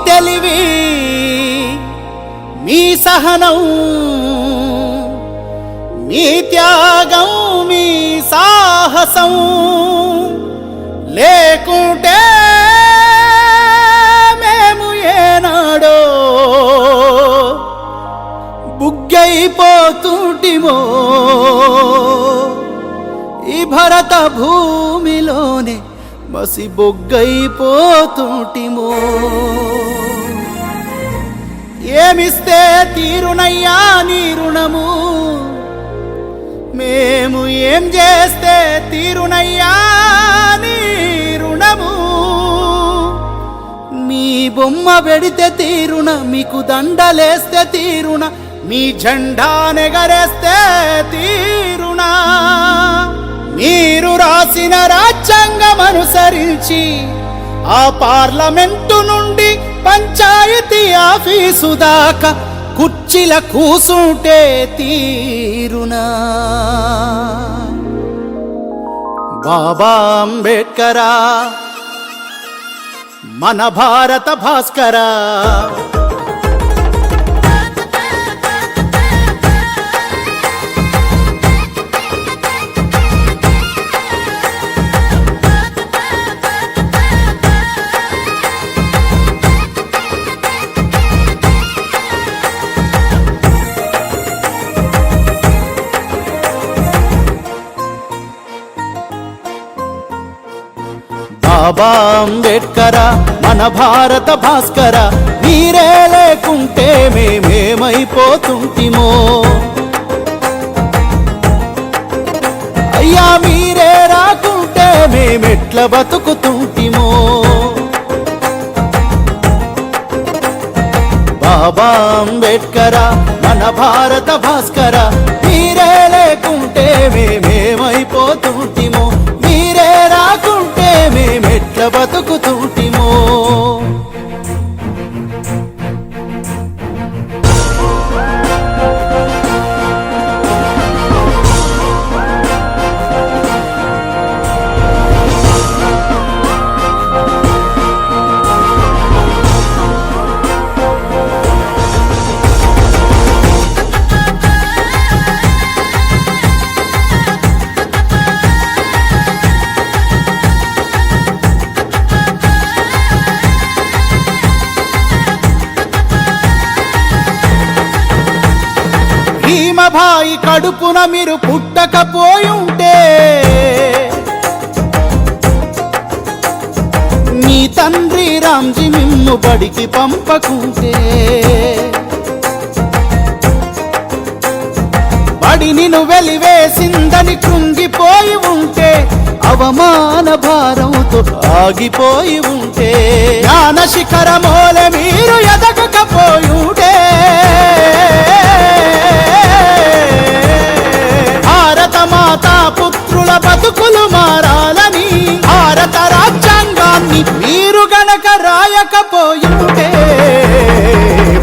తెలివి మీ సహనం మీ త్యాగం మీ సాహసం లేకుంటే మేము ఏనాడో బుగ్గైపోతుంటిమో ఈ భరత భూమిలోనే మసి బొగ్గైపోతుంటిమో ఏమిస్తే తీరునయ్యా నీ రుణము మేము ఏం చేస్తే తీరునయ్యా నీ రుణము మీ బొమ్మ పెడితే తీరున మీకు దండలేస్తే తీరున మీ జెండా నెగరేస్తే తీరునా మీరు రాసిన రాజ్యాంగం అనుసరించి ఆ పార్లమెంటు నుండి పంచాయతీ ఆఫీసు దాకా కుర్చీల కూసుంటే తీరునా బాబా అంబేడ్కరా మన భారత భాస్కరా బాబా అంబేడ్కరా మన భారత భాస్కర మీరే లేకుంటే మేమేమైపోతుంటిమో అయ్యా మీరే రాకుంటే మేమెట్ల బతుకుతుంటిమో బాబా అంబేడ్కరా మన భారత భాస్కర మీరే లేకుంటే మేమేమైపోతుంటిమో మీరే రాకుంటే మేమెట్ల బతుకుతుంటిమో భీమభాయి కడుపున మీరు పుట్టకపోయుంటే మీ తండ్రి రామ్జీ మిమ్ము బడికి పంపకుంటే బడిని వెలివేసిందని కృంగిపోయి ఉంటే అవమాన భారంతో ఆగిపోయి ఉంటే జ్ఞాన శిఖరమోలే మీరు ఎదగకపోయుంటే భారత మాతా పుత్రుల బతుకులు మారాలని భారత రాజ్యాంగాన్ని మీరు గనక రాయకపోయుంటే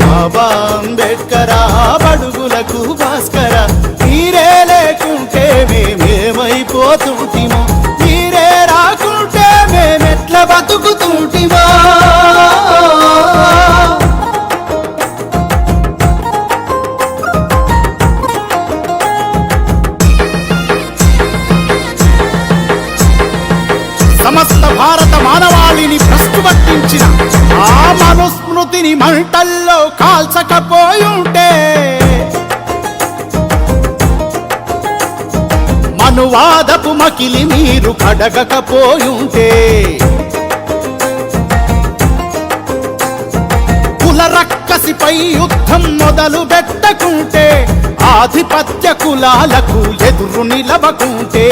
బాబా అంబేడ్కరా బడుగులకు భాస్కర మీరే లేకుంటే మేమేమైపోతుంటిమో మీరే రాకుంటే మేమెట్ల బతుకుతుంటిమో సమస్త భారత మానవాళిని భ్రష్టు పట్టించిన ఆ మనుస్మృతిని మంటల్లో కాల్చకపోయుంటే మనువాదపు మకిలి మీరు కడగకపోయుంటే కుల రక్కసిపై యుద్ధం మొదలు పెట్టకుంటే ఆధిపత్య కులాలకు ఎదురు నిలవకుంటే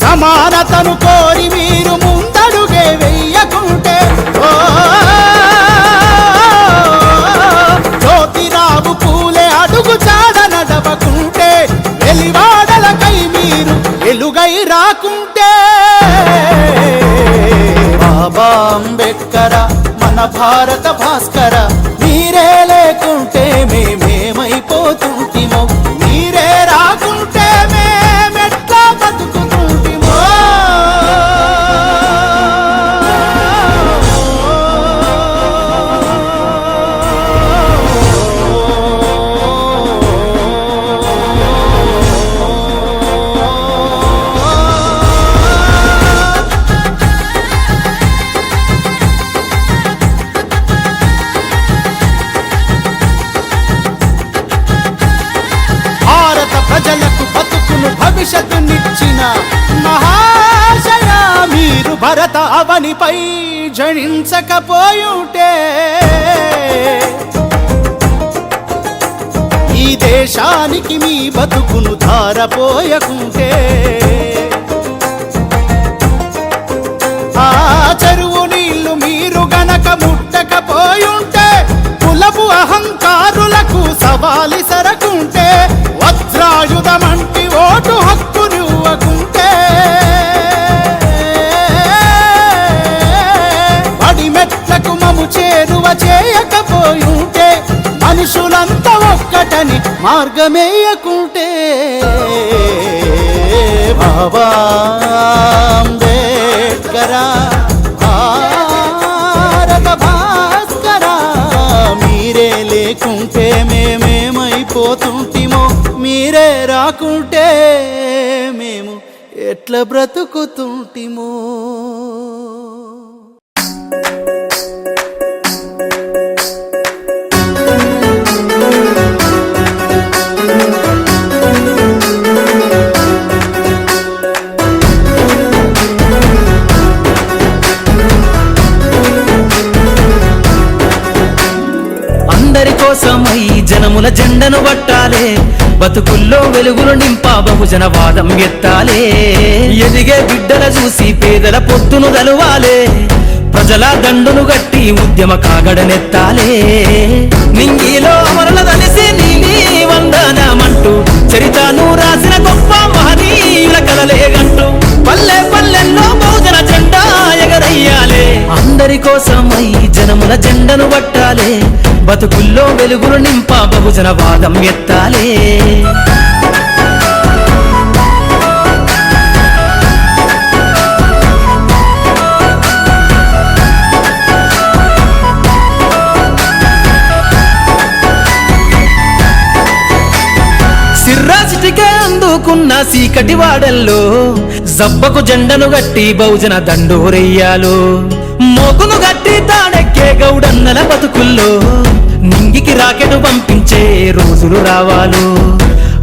సమానతను కోరి మీరు ముందడుగే వెయ్యకుంటే జ్యోతిరావు పూలే అడుగు చాడ నడవకుంటే వెలివాడలకై మీరు వెలుగై రాకుంటే బాబా అంబేడ్కరా మన భారత భాస్కర మీరే లేకుంటే మేమేమైపోతుంటిమో మీరే రాకుంటే మేమెట్లా బతుకుతుంటిమో భరత అవనిపై జనించకపోయుంటే ఈ దేశానికి మీ బతుకును ధారపోయకుంటే ఆ చెరువు నీళ్లు మీరు గనక ముట్టకపోయుంటే కులపు అహంకారులకు సవాలి సరకుంటే వజ్రాయుధమంటి ఓటు హక్కు నువ్వకుంటే అడిమెట్లకు మము చేరువ చేయకపోయుంటే మనుషులంతా ఒక్కటని మార్గమేయకుంటే బాబా అంబేడ్కరా భారత భాస్కరా మీరే లేకుంటే మేమేమైపోతుంటిమో మీరే రాకుంటే మేము ఎట్లా బ్రతుకుతుంటిమో అందరి కోసమై జనముల జెండను పట్టాలే బతుకుల్లో వెలుగులు నింపా బహుజన వాదం ఎత్తాలే ఎదిగే బిడ్డల చూసి పేదల పొత్తును దలువాలే ప్రజల దండును గట్టి ఉద్యమ కాగడనెత్తాలే నింగిలో అమరుల కలిసి నీలి వందనమంటూ చరితను రాసిన గొప్ప మహనీయుల కలలేగంటూ పల్లె పల్లెల్లో బహుజన జెండా ఎగరయ్యాలే అందరి కోసమై జనముల జెండను పట్టాలే బతుకుల్లో వెలుగులు నింపా బహుజన వాదం ఎత్తాలే సిర్రాసిటికే అందుకున్న సీకటి వాడల్లో జబ్బకు జెండను గట్టి బహుజన దండోరెయ్యాలు మోకును గట్టి తాడెక్కే గౌడన్నల బతుకుల్లో నింగికి రాకెట్ పంపించే రోజులు రావాలు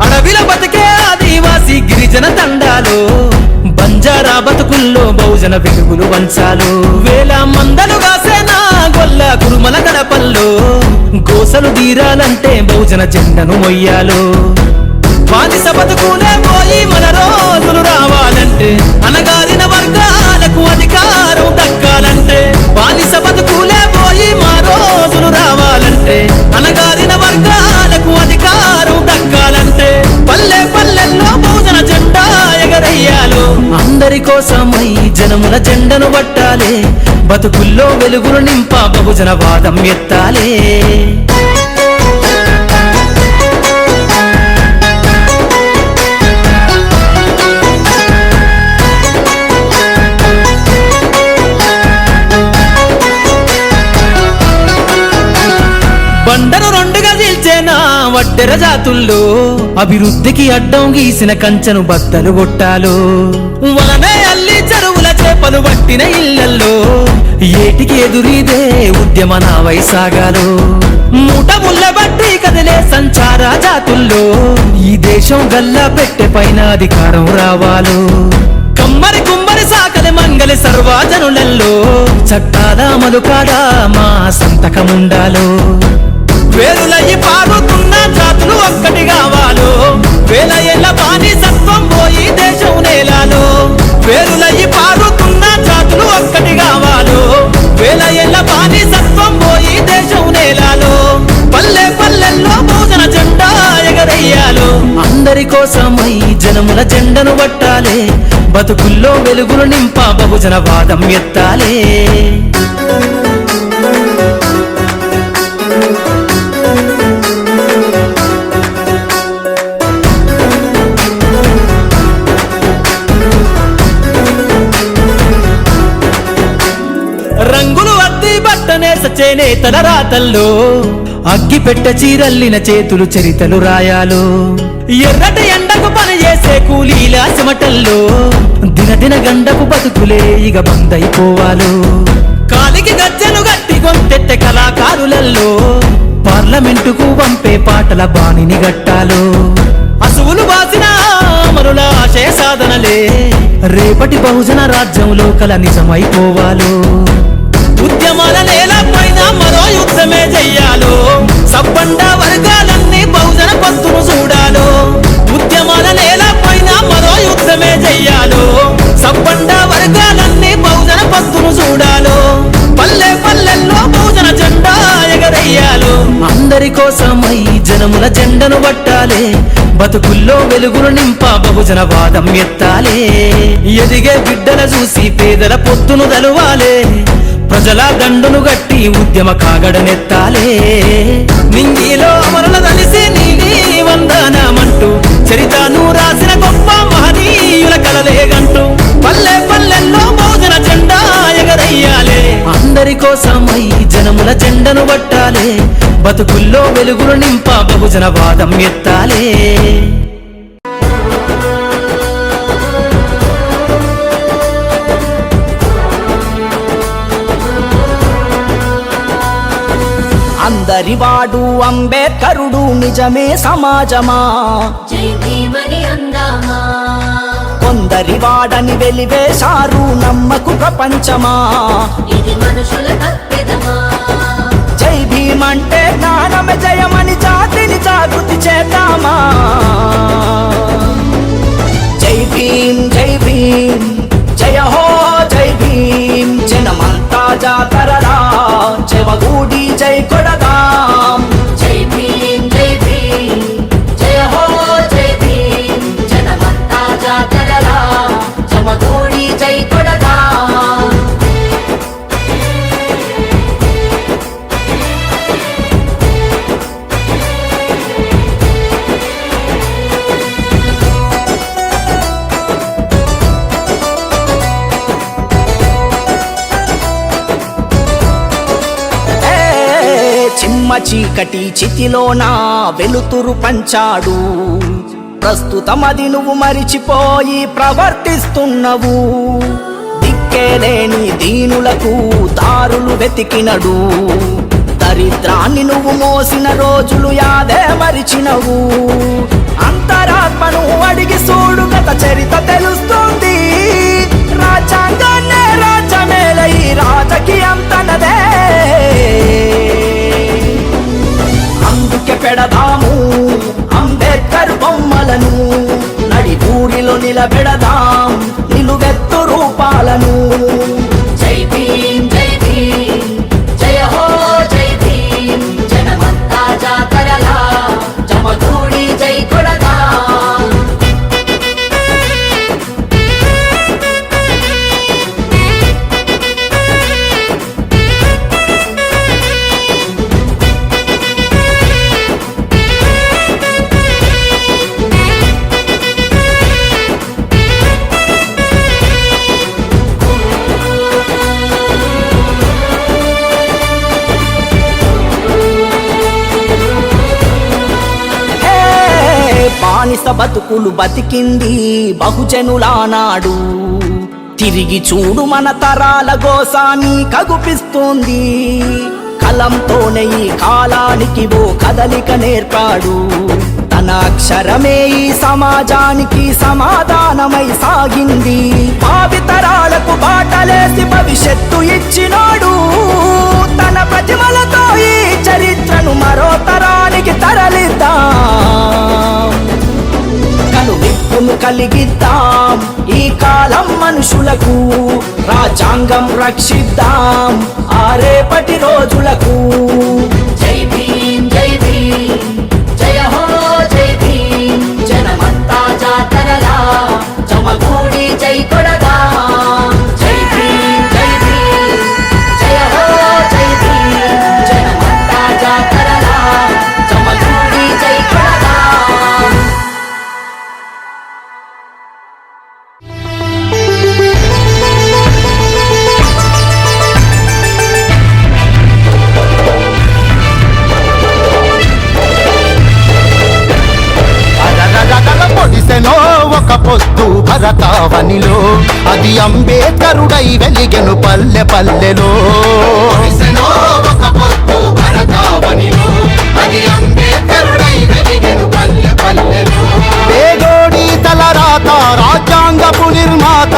అడవిల బతికే ఆదివాసి గిరిజన తండాలు బంజారా బతుకుల్లో బహుజన వెలుగులు వంచాలు వేల మందలు కాసేనా గొల్ల కురుమల గడపల్లో గోసలు తీరాలంటే బహుజన జెండను మొయ్యాలు బానిస బతుకులే పోయి మన రోజులు రావాలంటే అనగారిన వర్గాలకు అధికారం దక్కాలంటే బానిస బతుకులే పోయి మా రోజులు రావాలంటే అనగారిన వర్గాలకు అధికారం దక్కాలంటే పల్లె పల్లెల్లో బహుజన జెండా ఎగరయ్యాలు అందరి కోసమై జనముల జెండను పట్టాలే బతుకుల్లో వెలుగులు నింపా బహుజన వాదం ఎత్తాలే బండను రెండుగా చీల్చేనా వడ్డెర జాతుల్లో అభివృద్ధికి అడ్డం గీసిన కంచెను బద్దలు కొట్టాలు వలనే అల్లి చెరువుల చేపలు పట్టిన ఇళ్లల్లో ఏటికి ఎదురీదే ఉద్యమ నావై సాగాలు మూట ముళ్ళ బట్టి కదిలే సంచార జాతుల్లో ఈ దేశం గల్లా పెట్టె పైన అధికారం రావాలు కమ్మరి కుమ్మరి సాకలి మంగలి సర్వజనులలో చట్టాల అమలుకాడా మా సంతకముండాలు వేరులయ్యి పారుతున్న జాతులు ఒక్కటి కావాలో వేల ఏళ్ళ బానిసత్వం పోయి దేశం నేలాలో వేరులయ్యి పారుతున్న జాతులు ఒక్కటి కావాలో వేల ఏళ్ళ బానిసత్వం పోయి దేశం నేలాలో పల్లె పల్లెల్లో బహుజన జెండా ఎగరయ్యాలో అందరి కోసమై జనముల జెండను పట్టాలే బతుకుల్లో వెలుగులు నింపా బహుజన వాదం ఎత్తాలే రంగులు అద్ది బట్టనే సచేనేతల రాతల్లో అగ్గి పెట్ట చీరల్లిన చేతులు చరితలు రాయాలు ఎర్రటి ఎండకు పని చేసే కూలీల చెమటల్లో దినదిన గండపు బతుకులే ఇక బందైపోవాలు కాలికి గజ్జెలు గట్టి గొంతెత్తె కళాకారులలో పార్లమెంటుకు పంపే పాటల బాణిని గట్టాలు అసువులు బాసిన అమరుల ఆశయ సాధనలే రేపటి బహుజన రాజ్యంలో కల నిజమైపోవాలో ఉద్యమాల నేలపైన మరో యుద్ధమే చెయ్యాలో సబ్బండ వర్గాలన్నీ బహుజన పంతును చూడాలో ఉద్యమాల నేలపైన మరో యుద్ధమే చెయ్యాలో సబ్బండ వర్గాలన్నీ బహుజన పంతును చూడాలో పల్లె పల్లెల్లో బహుజన జెండా ఎగరయ్యాలో అందరి కోసమై జనముల జెండను పట్టాలే బతుకుల్లో వెలుగులు నింప బహుజన వాదం ఎత్తాలే ఎదిగే బిడ్డల చూసి పేదల పొత్తును దలువాలే ప్రజల దండును గట్టి ఉద్యమ కాగడనెత్తాలే నింగిలో అమరుల కలిసి నీలి వందనమంటూ చరితను రాసిన గొప్ప మహనీయుల కలలేగంటూ పల్లె పల్లెల్లో బహుజన జెండా ఎగరయ్యాలే అందరి కోసమై జనముల జెండను పట్టాలే బతుకుల్లో వెలుగులు నింప బహుజన వాదం ఎత్తాలే అందరివాడు అంబేద్కరుడు నిజమే సమాజమా జై భీమని అందామా కొందరివాడని వెలివేశారు నమ్మకు ప్రపంచమా ఇది మనుషుల తప్పెదమా జై భీమంటే జ్ఞానమే జయమని జాతిని జాగృతి చేద్దామా జై భీం జై భీం జయ హో జై భీం జనమంతా జాతరరా చెవగూడి జై కొడదాం జై భీం జై భీం జయ హో జై భీం జనమంతా జాతరలా జమగూడి జై కొడదా చిమ్మ చీకటి చితిలోన వెలుతురు పంచాడు ప్రస్తుతమది నువ్వు మరిచిపోయి ప్రవర్తిస్తున్నవు దిక్కేలేని దీనులకు దారులు వెతికినడు దరిద్రాన్ని నువ్వు మోసిన రోజులు యాదే మరిచినవు అంతరాత్మను అడిగి చూడు గత చరిత తెలుస్తుంది రాజ్యాంగాన్నే రాజ్యమేలై రాజకీయం తనదే అందుకే పెడదాము అంబేద్కర్ బొమ్మలను నడి ఊరిలో నిలబెడదాం నిలువెత్తు రూపాలను జై భీం జై భీం జయ హో జై భీం జనమంతా జాతరలా జమగూడి జై కొడదా బానిస బతుకులు బతికింది బహుజనులానాడు తిరిగి చూడు మన తరాల గోసాని కగుపిస్తుంది కలంతోనే ఈ కాలానికి ఓ కదలిక నేర్పాడు తన అక్షరమే ఈ సమాజానికి సమాధానమై సాగింది భావితరాలకు బాటలేసి భవిష్యత్తు ఇచ్చినాడు తన ప్రతిమలతో ఈ చరిత్రను మరో తరానికి తరలిద్దాం కనువిప్పును కలిగిద్దాం ఈ కాలం మనుషులకు రాజ్యాంగం రక్షిద్దాం ఆ రేపటి రోజులకు జై భీం జై భీం జయ హో జై భీం జనమంతా జాతరలా జమగూడి జై కొడదా జై భీం జై భీం జయ హో జై భీం జనమంతా జాతరలా జమగూడి జై కొడదా పొడిసెనో ఒక పొద్దు భరతావనిలో అది అంబేద్కరుడై వెలిగెను పల్లె పల్లెలో పొడిసెనో ఒక పొద్దు భరతావనిలో అది అంబేద్కరుడై వెలిగెను పల్లె పల్లెలో పేదోడి తలరాత రాజ్యాంగపు నిర్మాత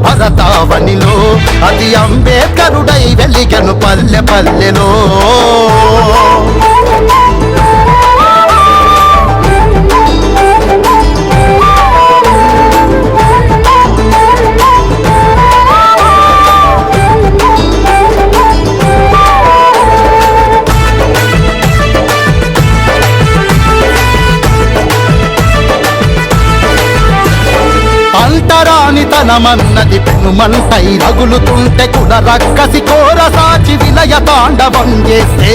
భరతావనిలో అది అంబేద్కరుడై వెలిగెను పల్లె పల్లెలో. అంటరానితనమన్నది పెనుమంటై రగులుతుంటే కుల రక్కసి కోర సాచి విలయ తాండవం చేస్తే,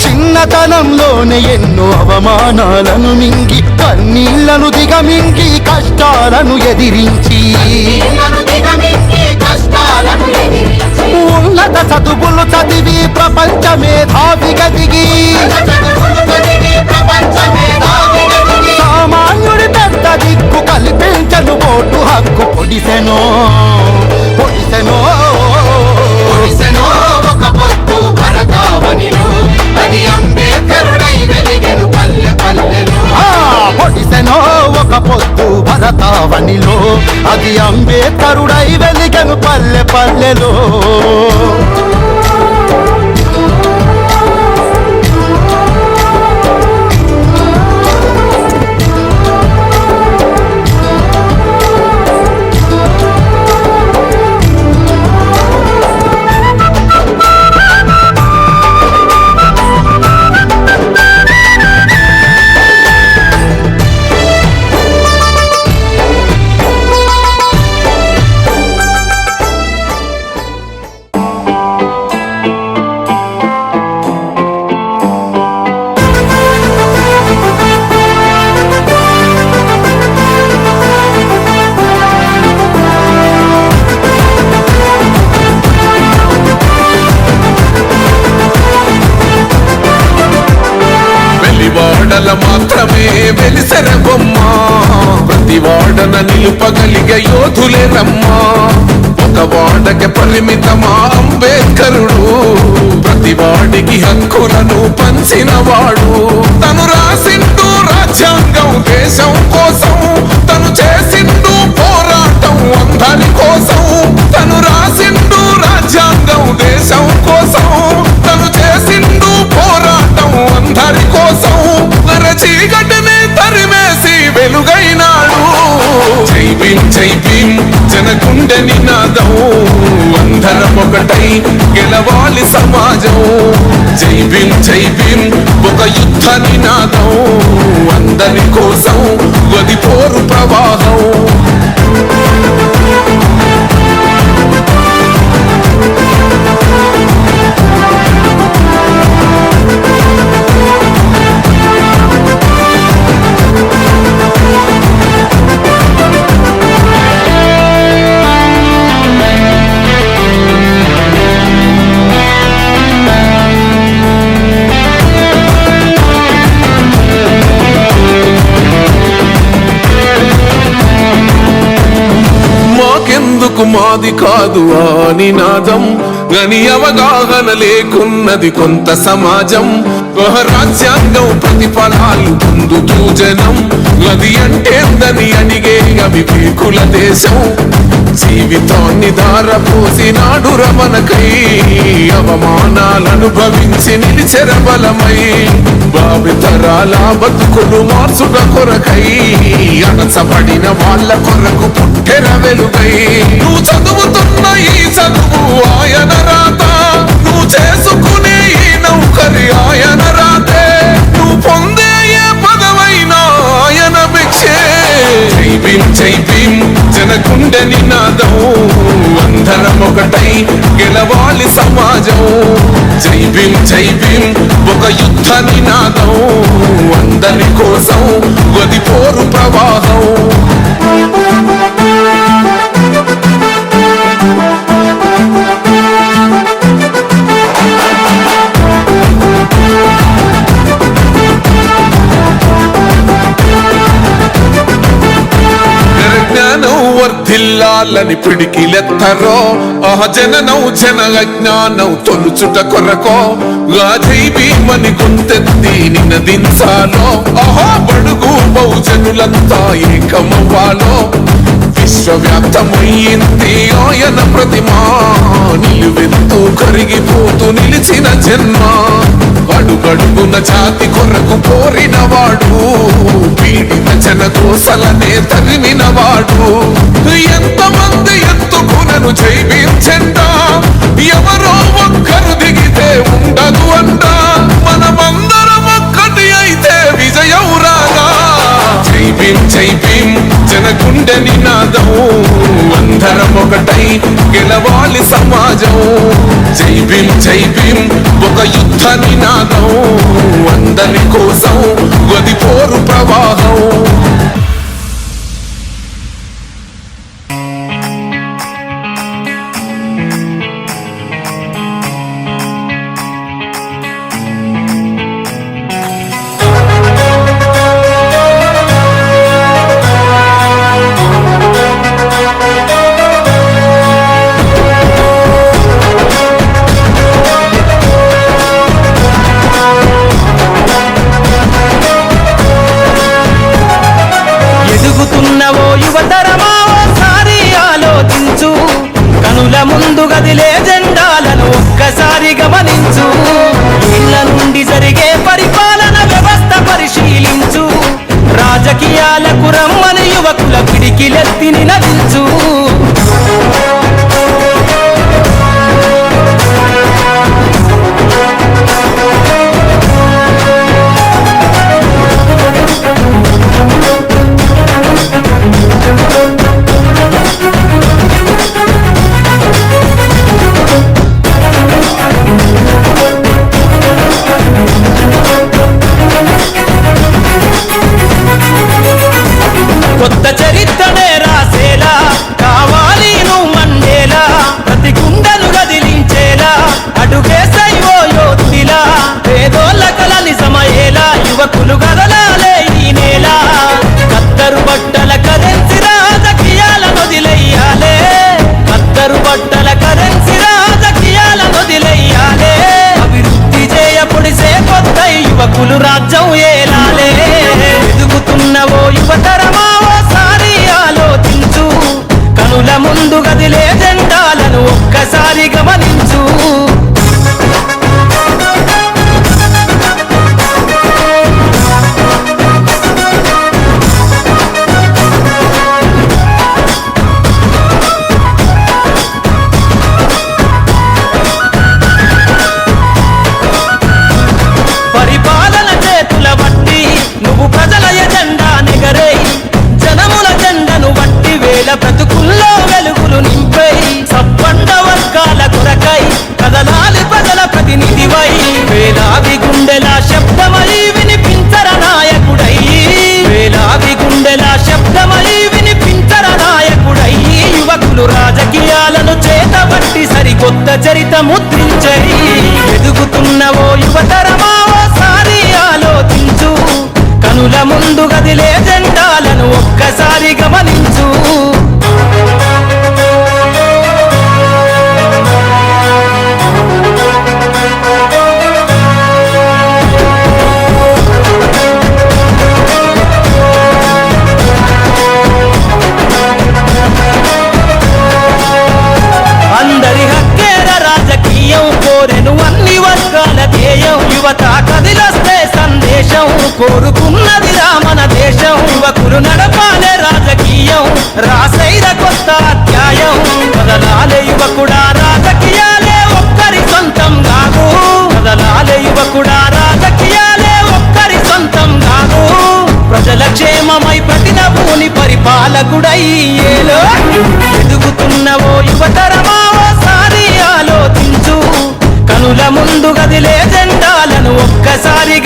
చిన్నతనంలోనే ఎన్నో అవమానాలను మింగి కన్నీళ్లను దిగమింగి కష్టాలను ఎదిరించి ఉన్నత చదువులు చదివి ప్రపంచ మేధావిగా దిగి సామాన్యుడి పెద్ద దిక్కు కల్పించను ఓటు హక్కు పొడిసెనో పొడిసెనో ఒక పొత్తు భరతావనిలో అది అంబేద్కరుడై వెలిగెను పల్లె పల్లెలో. పొడిసెనో ఒక పొత్తు భరతావనిలో అది అంబేద్కరుడై వెలిగెను పల్లె పల్లెలో. మాత్రమే వెలిసెర బొమ్మ, ప్రతి వాడన నిలుపగలిగే యోధులే రమ్మా. ఒక వాడకి పరిమితమా అంబేద్కరుడు, ప్రతి వాడికి హక్కులను పంచిన వాడు. తను రాసిండు రాజ్యాంగం దేశం కోసం, తను చేసిండు పోరాటం అందరి కోసం. తను రాసిండు రాజ్యాంగం దేశం కోసం, తను చేసిండు పోరాటం అందరి కోసం. చీకటిని తరిమేసి వెలుగైనాడు. జై భీం జై భీం జనగుండె నినాదం, అందరం ఒకటై గెలవాలి సమాజం. జై భీం జై భీం ఒక యుద్ధ నినాదం, అందరి కోసం గది పోరు ప్రవాహం. మాది కాదు ఆ నినాదం, గని అవగాహన లేకున్నది కొంత సమాజం. రాజ్యాంగం ప్రతిఫలాలు పొందుతూ జనం, అది అంటేందని అడిగే అవివేకుల దేశం. జీవితాన్ని ధారపోసినాడు రమణకై, అవమానాలనుభవించి నిలిచెర బలమై. భావితరాల బతుకులు మార్చుట కొరకై, అణచబడిన వాళ్ళ కొరకు పుట్టెర వెలుగై. నువ్వు చదువుతున్న ఈ చదువు ఆయన రాత, నువ్వు చేసుకునే ఈ నౌకరి ఆయన రాతే, నువ్వు పొందే ఏ పదవైనా ఆయన భిక్షే. జై భీం జై భీం జనగుండె నినాదం, అందరం ఒకటై గెలవాలి సమాజం. జై భీం జై భీం ఒక యుద్ధ నినాదం, అందరి కోసం గది పోరు ప్రవాహం. వర్ధిల్లాలని పిడికిలెత్తరో, జననం జన అజ్ఞానం తొలుచుట కొరకో. జై భీమని గుంతెత్తి నినదించాలో, బడుగు బహుజన జనులంతా ఏకమవ్వాలో విశ్వవ్యాప్తమయ్యింది ఆయన ప్రతిమా నిలువెత్తు కరిగిపోతూ నిలిచిన జన్మ అడుగడుగున జాతి కొరకు కోరినవాడు పీడిత జన కోసలనే తరిమినవాడు ఎంతమంది ఎత్తుకునను జైవించండా ఎవరో ఒక్కరు దిగితే ఉండదు అంట మనమందరం ఒక్కటి అయితే విజయం రాగా జై భీం జనగుండె నినాదం అందరం ఒకటై గెలవాలి సమాజం జై భీం ఒక యుద్ధ నినాదం అందరి కోసం గది పోరు ప్రవాహం యువతరమా ఓసారి ఆలోచించు కనుల ముందు గదిలే జెండాలను ఒక్కసారి గమనించు ఇళ్ళ నుండి జరిగే పరిపాలన వ్యవస్థ పరిశీలించు రాజకీయాలకు రమ్మని యువకుల పిడికిలెత్తి నినదించు కొత్త చరిత్రనే రాసేలా కావాలి నువ్వు మండేలా ప్రతి గుండెను గదిలించేలా అడుగేసై ఓ యోధుడిలా పేదోళ్ళ కల నిజమయ్యేలా యువకులు గదలాలే ఈ నేల కత్తరు బట్టల కరెన్సీ రాజకీయాలను వదిలెయ్యాలే కత్తరు బట్టల కరెన్సీ రాజకీయాలను వదిలెయ్యాలే అభివృద్ధి చేయపొడిసే కొత్త యువకులు రాజ్యం ఏలాలే ఎదుగుతున్నవో యువతరమా ఓసారి ఆలోచించు కనుల ముందు గదిలే జెండాలను ఒక్కసారి గమనించు పరిపాలన చేతుల బట్టి నువ్వు ప్రజల ఎజెండా నెగరై జనముల జెండను బట్టి వేల బ్రతుకుల్లో వెలుగులు నింపై సబ్బండ వర్గాల కొరకై కదలాలి ప్రజల ప్రతినిధివై వేలాది గుండెల శబ్దమై వినిపించర నాయకుడై వేలాది గుండెల శబ్దమై వినిపించర నాయకుడై యువకులు రాజకీయాలను చేతబట్టి సరికొత్త చరిత ముద్రించై ఎదుగుతున్నవో యువతరమా ఓసారి ఆలోచించు కనుల ముందు గదిలే జెండాలను ఒక్కసారి గమనించు అందరి హక్కేర రాజకీయం కోరెను అన్ని వర్గాల ధ్యేయం యువత కదిలొస్తే సందేశం కోరుకున్నది రామన దేశం యువకులు నడపాలే రాజకీయం రాసైర కొత్త అధ్యాయం కదలాలే యువకుడా రాజకీయాలే ఒక్కరి సొంతం కాదు కదలాలే యువకుడా రాజకీయాలే ఒక్కరి సొంతం కాదు ప్రజల క్షేమమై ప్రతినభూని పరిపాలకుడై ఏలో ఎదుగుతున్నవో యువతరమా ఓసారి ఆలోచించు కనుల ముందు గదిలే జెండాలను ఒక్కసారి